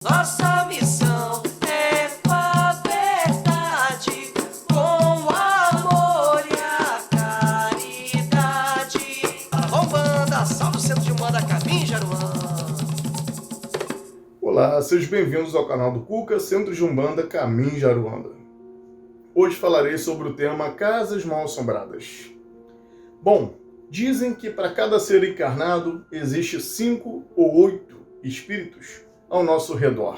Nossa missão é com a verdade, com amor e a caridade. Arrombanda, salve o centro de Umbanda, Caminho Jaruã. Olá, sejam bem-vindos ao canal do Cuca, Centro de Umbanda, Caminho Jaruanda. Hoje falarei sobre o tema Casas Mal-Assombradas. Bom, dizem que para cada ser encarnado existe 5 ou 8 espíritos ao nosso redor.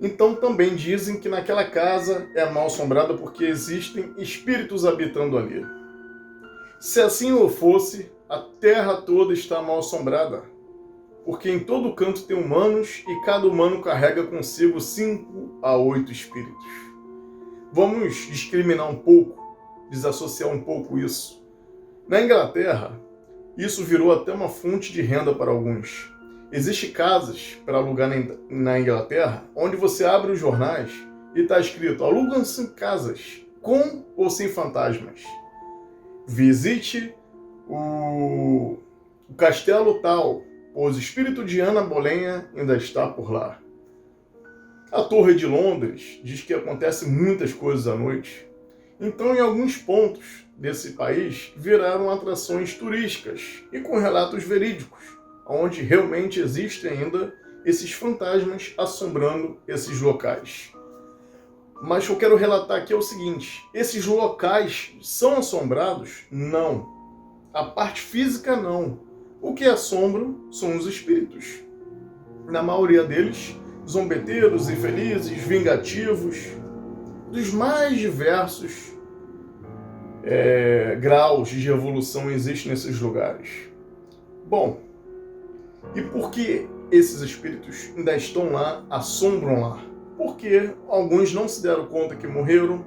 Então também dizem que naquela casa é mal-assombrada porque existem espíritos habitando ali. Se assim o fosse, a terra toda está mal-assombrada, porque em todo canto tem humanos e cada humano carrega consigo 5 a 8 espíritos. Vamos discriminar um pouco, desassociar um pouco isso. Na Inglaterra, isso virou até uma fonte de renda para alguns. Existem casas para alugar na Inglaterra, onde você abre os jornais e está escrito: alugam-se casas com ou sem fantasmas. Visite o castelo tal, pois o espírito de Ana Bolenha ainda está por lá. A Torre de Londres diz que acontecem muitas coisas à noite. Então, em alguns pontos desse país, viraram atrações turísticas e com relatos verídicos, onde realmente existem ainda esses fantasmas assombrando esses locais. Mas o que eu quero relatar aqui é o seguinte: esses locais são assombrados? Não. A parte física, não. O que assombram são os espíritos. Na maioria deles, zombeteiros, infelizes, vingativos, dos mais diversos graus de evolução existem nesses lugares. Bom, e por que esses espíritos ainda estão lá, assombram lá? Porque alguns não se deram conta que morreram,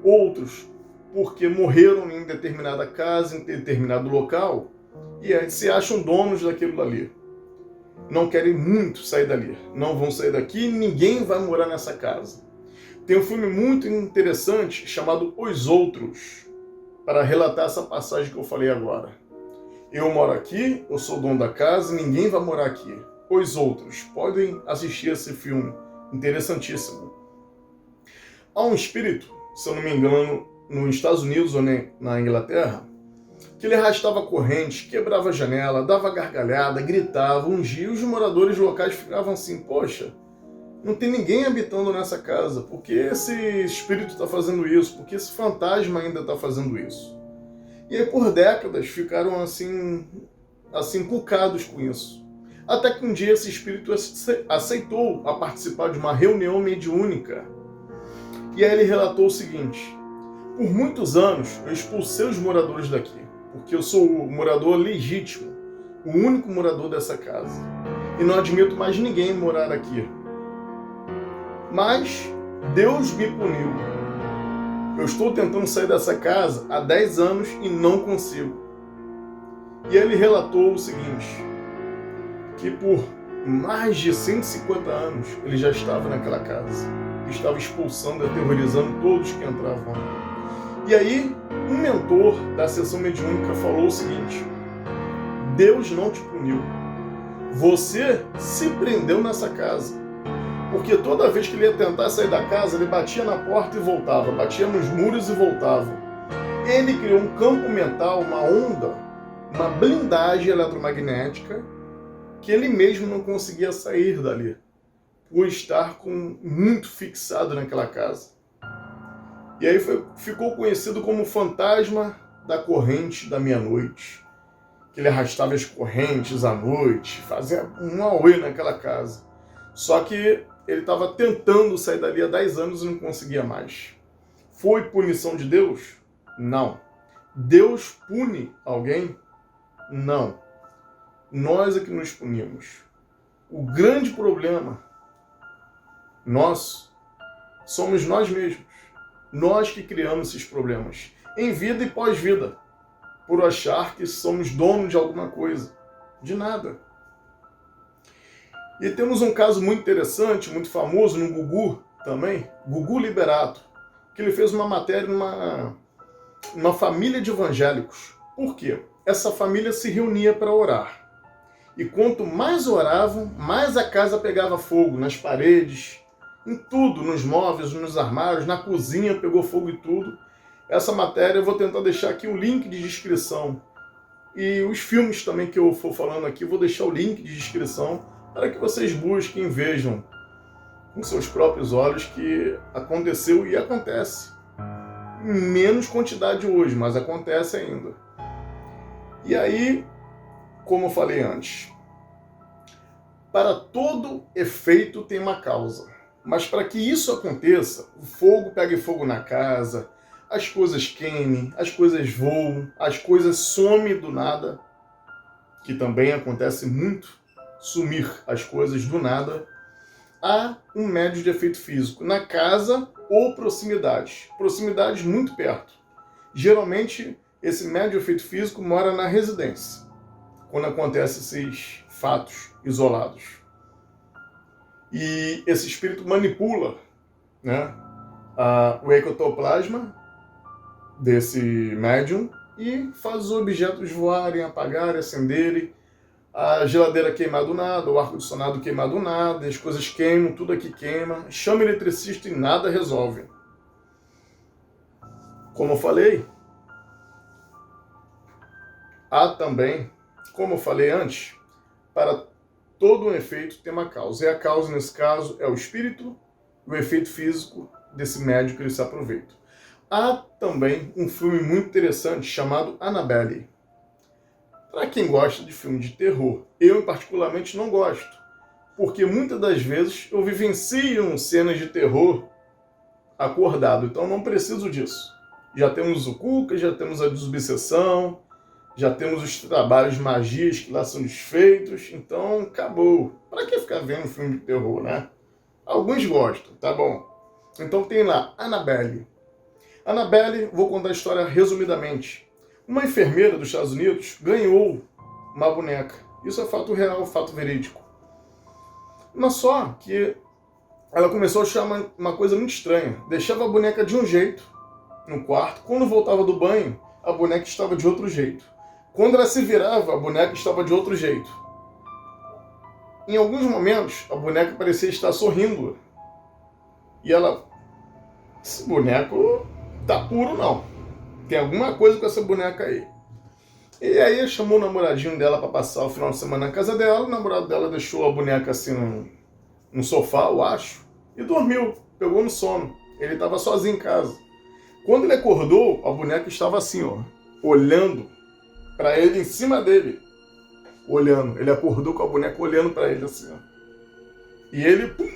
outros porque morreram em determinada casa, em determinado local, e se acham donos daquilo dali. Não querem muito sair dali, não vão sair daqui, ninguém vai morar nessa casa. Tem um filme muito interessante chamado Os Outros, para relatar essa passagem que eu falei agora. Eu moro aqui, eu sou dono da casa, ninguém vai morar aqui. Os Outros, podem assistir esse filme, interessantíssimo. Há um espírito, se eu não me engano, nos Estados Unidos ou na Inglaterra, que ele arrastava corrente, quebrava a janela, dava gargalhada, gritava, ungia, e os moradores locais ficavam assim: poxa, não tem ninguém habitando nessa casa, por que esse espírito está fazendo isso? Por que esse fantasma ainda está fazendo isso? E aí por décadas ficaram assim inculcados com isso. Até que um dia esse espírito aceitou a participar de uma reunião mediúnica. E aí ele relatou o seguinte: por muitos anos eu expulsei os moradores daqui, porque eu sou o morador legítimo, o único morador dessa casa. E não admito mais ninguém morar aqui. Mas Deus me puniu. Eu estou tentando sair dessa casa há 10 anos e não consigo. E ele relatou o seguinte: que por mais de 150 anos ele já estava naquela casa. Estava expulsando e aterrorizando todos que entravam. E aí, um mentor da sessão mediúnica falou o seguinte: Deus não te puniu. Você se prendeu nessa casa. Porque toda vez que ele ia tentar sair da casa, ele batia na porta e voltava, batia nos muros e voltava. Ele criou um campo mental, uma onda, uma blindagem eletromagnética, que ele mesmo não conseguia sair dali, por estar muito fixado naquela casa. E aí ficou conhecido como o fantasma da corrente da meia-noite, que ele arrastava as correntes à noite, fazia um auê naquela casa. Só que ele estava tentando sair dali há 10 anos e não conseguia mais. Foi punição de Deus? Não. Deus pune alguém? Não. Nós é que nos punimos. O grande problema nosso somos nós mesmos. Nós que criamos esses problemas, em vida e pós-vida, por achar que somos donos de alguma coisa. De nada. E temos um caso muito interessante, muito famoso no Gugu também, Gugu Liberato, que ele fez uma matéria numa família de evangélicos. Por quê? Essa família se reunia para orar. E quanto mais oravam, mais a casa pegava fogo, nas paredes, em tudo, nos móveis, nos armários, na cozinha pegou fogo e tudo. Essa matéria eu vou tentar deixar aqui o link de descrição. E os filmes também que eu for falando aqui, vou deixar o link de descrição para que vocês busquem e vejam com seus próprios olhos que aconteceu e acontece. Em menos quantidade hoje, mas acontece ainda. E aí, como eu falei antes, para todo efeito tem uma causa. Mas para que isso aconteça, o fogo pegue fogo na casa, as coisas queimem, as coisas voam, as coisas somem do nada, que também acontece muito, sumir as coisas do nada, há um médio de efeito físico na casa ou proximidades. Proximidades muito perto. Geralmente, esse médio de efeito físico mora na residência, quando acontecem esses fatos isolados. E esse espírito manipula, né, o ectoplasma desse médium e faz os objetos voarem, apagarem, acenderem, a geladeira queimar do nada, o ar-condicionado queimar do nada, as coisas queimam, tudo aqui queima, chama eletricista e nada resolve. Como eu falei, há também, como eu falei antes, para todo um efeito tem uma causa. E a causa, nesse caso, é o espírito e o efeito físico desse médium que ele se aproveita. Há também um filme muito interessante chamado Annabelle. Para quem gosta de filme de terror, eu particularmente não gosto, porque muitas das vezes eu vivencio cenas de terror acordado, então não preciso disso. Já temos o Cuca, já temos a desobsessão, já temos os trabalhos de magias que lá são desfeitos, então acabou. Para que ficar vendo filme de terror, né? Alguns gostam, tá bom. Então tem lá, Annabelle. Annabelle, vou contar a história resumidamente. Uma enfermeira dos Estados Unidos ganhou uma boneca. Isso é fato real, fato verídico. Mas só que ela começou a achar uma coisa muito estranha. Deixava a boneca de um jeito no quarto. Quando voltava do banho, a boneca estava de outro jeito. Quando ela se virava, a boneca estava de outro jeito. Em alguns momentos, a boneca parecia estar sorrindo. E ela... Esse boneco tá puro, não. Tem alguma coisa com essa boneca aí. E aí chamou o namoradinho dela para passar o final de semana na casa dela. O namorado dela deixou a boneca assim no sofá, eu acho, e dormiu. Pegou no sono. Ele estava sozinho em casa. Quando ele acordou, a boneca estava assim, ó, olhando para ele em cima dele. Olhando. Ele acordou com a boneca olhando para ele assim, ó. E ele, pum,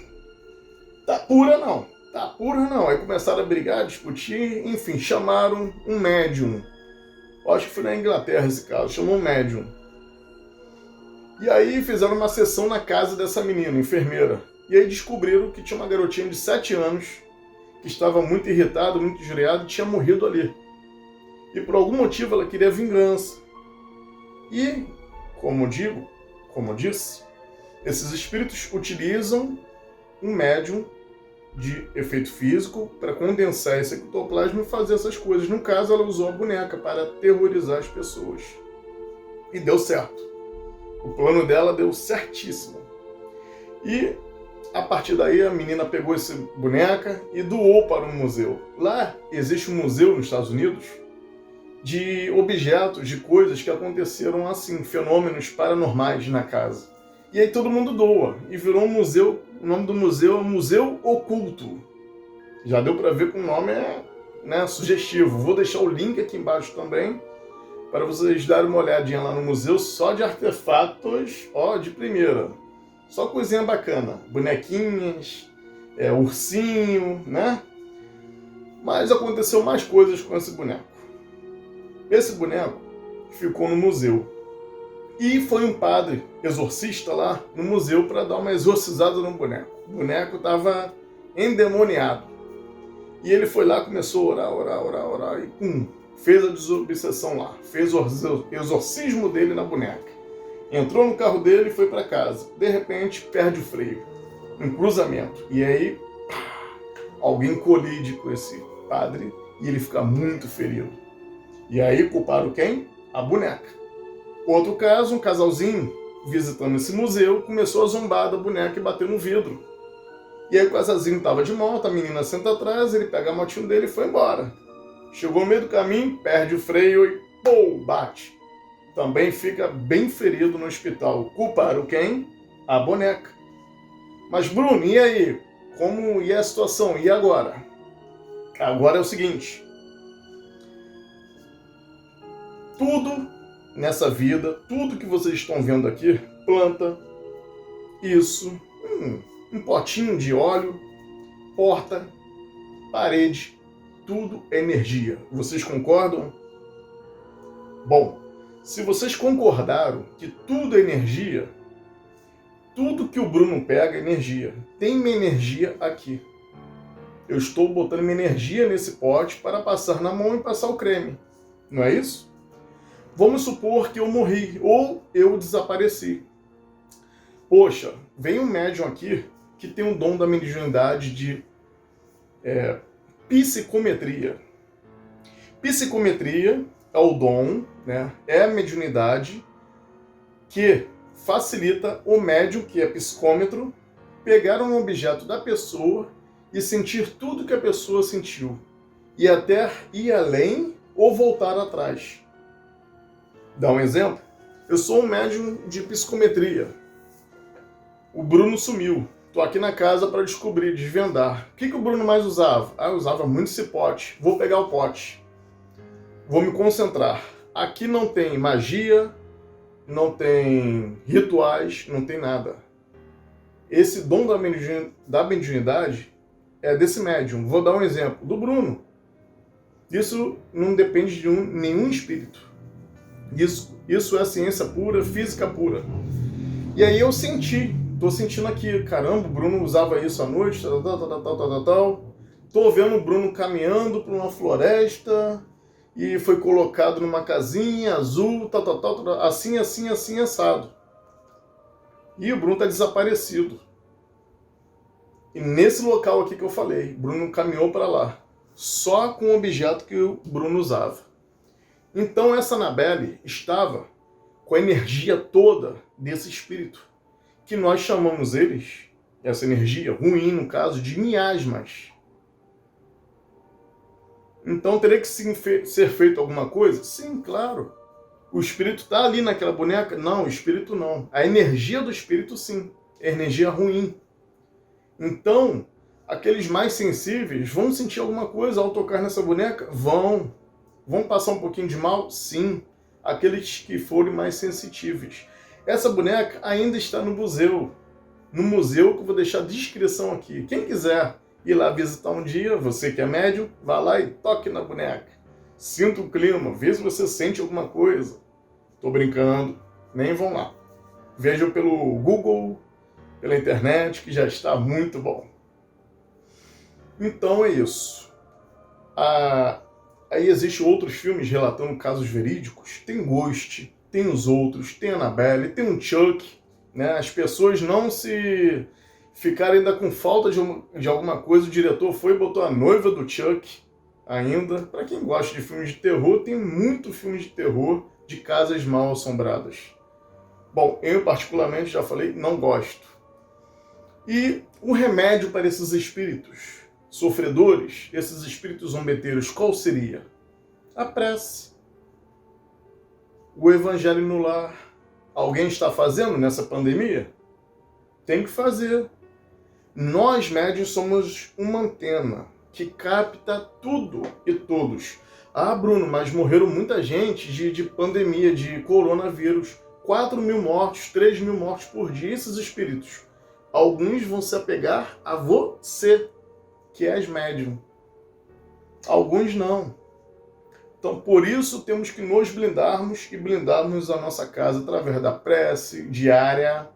tá pura não. Tá pura não. Aí começaram a brigar, discutir, enfim, chamaram um médium. Eu acho que foi na Inglaterra esse caso, chamou um médium. E aí fizeram uma sessão na casa dessa menina, enfermeira. E aí descobriram que tinha uma garotinha de 7 anos que estava muito irritada, muito injuriada e tinha morrido ali. E por algum motivo ela queria vingança. E, como disse, esses espíritos utilizam um médium de efeito físico para condensar esse ectoplasma e fazer essas coisas. No caso, ela usou a boneca para aterrorizar as pessoas. E deu certo. O plano dela deu certíssimo. E, a partir daí, a menina pegou essa boneca e doou para um museu. Lá existe um museu nos Estados Unidos de objetos, de coisas que aconteceram assim, fenômenos paranormais na casa. E aí todo mundo doa. E virou um museu. O nome do museu é Museu Oculto. Já deu para ver que o nome é, né, sugestivo. Vou deixar o link aqui embaixo também para vocês darem uma olhadinha lá no museu, só de artefatos, ó, de primeira. Só coisinha bacana. Bonequinhas, ursinho, né? Mas aconteceu mais coisas com esse boneco. Esse boneco ficou no museu. E foi um padre exorcista lá no museu para dar uma exorcizada no boneco. O boneco estava endemoniado. E ele foi lá, começou a orar, e pum, fez a desobsessão lá. Fez o exorcismo dele na boneca. Entrou no carro dele e foi para casa. De repente, perde o freio. Um cruzamento. E aí, alguém colide com esse padre e ele fica muito ferido. E aí, culparam quem? A boneca. Outro caso, um casalzinho visitando esse museu, começou a zombar da boneca e bater no vidro. E aí o Casazinho estava de moto, a menina senta atrás, ele pega a motinho dele e foi embora. Chegou no meio do caminho, perde o freio e pô, bate. Também fica bem ferido no hospital. Culparam quem? A boneca. Mas Bruno, e aí? Como é a situação? E agora? Agora é o seguinte. Tudo nessa vida, tudo que vocês estão vendo aqui, planta, isso, um potinho de óleo, porta, parede, tudo é energia. Vocês concordam? Bom, se vocês concordaram que tudo é energia, tudo que o Bruno pega é energia. Tem minha energia aqui. Eu estou botando minha energia nesse pote para passar na mão e passar o creme. Não é isso? Vamos supor que eu morri ou eu desapareci. Poxa, vem um médium aqui que tem o dom da mediunidade de psicometria. Psicometria é o dom, né? É a mediunidade que facilita o médium, que é psicômetro, pegar um objeto da pessoa e sentir tudo que a pessoa sentiu. E até ir além ou voltar atrás. Dá um exemplo? Eu sou um médium de psicometria. O Bruno sumiu. Estou aqui na casa para descobrir, desvendar. O que o Bruno mais usava? Eu usava muito esse pote. Vou pegar o pote. Vou me concentrar. Aqui não tem magia, não tem rituais, não tem nada. Esse dom da mediunidade é desse médium. Vou dar um exemplo. Do Bruno. Isso não depende de nenhum espírito. Isso é ciência pura, física pura. E aí eu tô sentindo aqui, caramba, o Bruno usava isso à noite, tal. Tô vendo o Bruno caminhando por uma floresta e foi colocado numa casinha azul, assim, assado. E o Bruno tá desaparecido. E nesse local aqui que eu falei, o Bruno caminhou para lá, só com o objeto que o Bruno usava. Então essa Anabelle estava com a energia toda desse espírito, que nós chamamos eles, essa energia ruim no caso, de miasmas. Então teria que ser feito alguma coisa? Sim, claro. O espírito está ali naquela boneca? Não, o espírito não. A energia do espírito sim, é energia ruim. Então, aqueles mais sensíveis vão sentir alguma coisa ao tocar nessa boneca? Vão. Vão passar um pouquinho de mal? Sim. Aqueles que forem mais sensitivos. Essa boneca ainda está no museu. No museu que eu vou deixar a descrição aqui. Quem quiser ir lá visitar um dia, você que é médium, vá lá e toque na boneca. Sinta o clima, vê se você sente alguma coisa. Tô brincando, nem vão lá. Vejam pelo Google, pela internet, que já está muito bom. Então é isso. Aí existem outros filmes relatando casos verídicos. Tem Ghost, tem os outros, tem Annabelle, tem um Chuck. Né? As pessoas não se ficarem ainda com falta de alguma coisa. O diretor foi e botou a noiva do Chuck ainda. Para quem gosta de filmes de terror, tem muito filme de terror de casas mal assombradas. Bom, eu particularmente, já falei, não gosto. E o remédio para esses espíritos sofredores, esses espíritos zombeteiros, qual seria? A prece. O evangelho no lar. Alguém está fazendo nessa pandemia? Tem que fazer. Nós, médiuns, somos uma antena que capta tudo e todos. Bruno, mas morreram muita gente de pandemia, de coronavírus. 4.000 mortos, 3.000 mortos por dia, esses espíritos. Alguns vão se apegar a você, que és médium. Alguns não. Então, por isso, temos que nos blindarmos e blindarmos a nossa casa através da prece diária,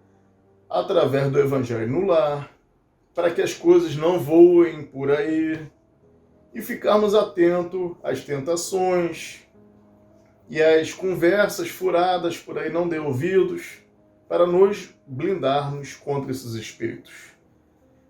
através do evangelho no lar, para que as coisas não voem por aí e ficarmos atentos às tentações e às conversas furadas por aí, não dê ouvidos, para nos blindarmos contra esses espíritos.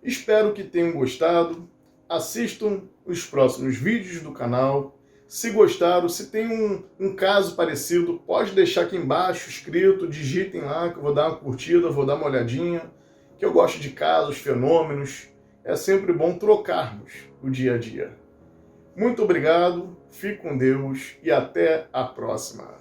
Espero que tenham gostado. Assistam os próximos vídeos do canal. Se gostaram, se tem um caso parecido, pode deixar aqui embaixo escrito, digitem lá que eu vou dar uma curtida, vou dar uma olhadinha, que eu gosto de casos, fenômenos. É sempre bom trocarmos o dia a dia. Muito obrigado, fique com Deus e até a próxima.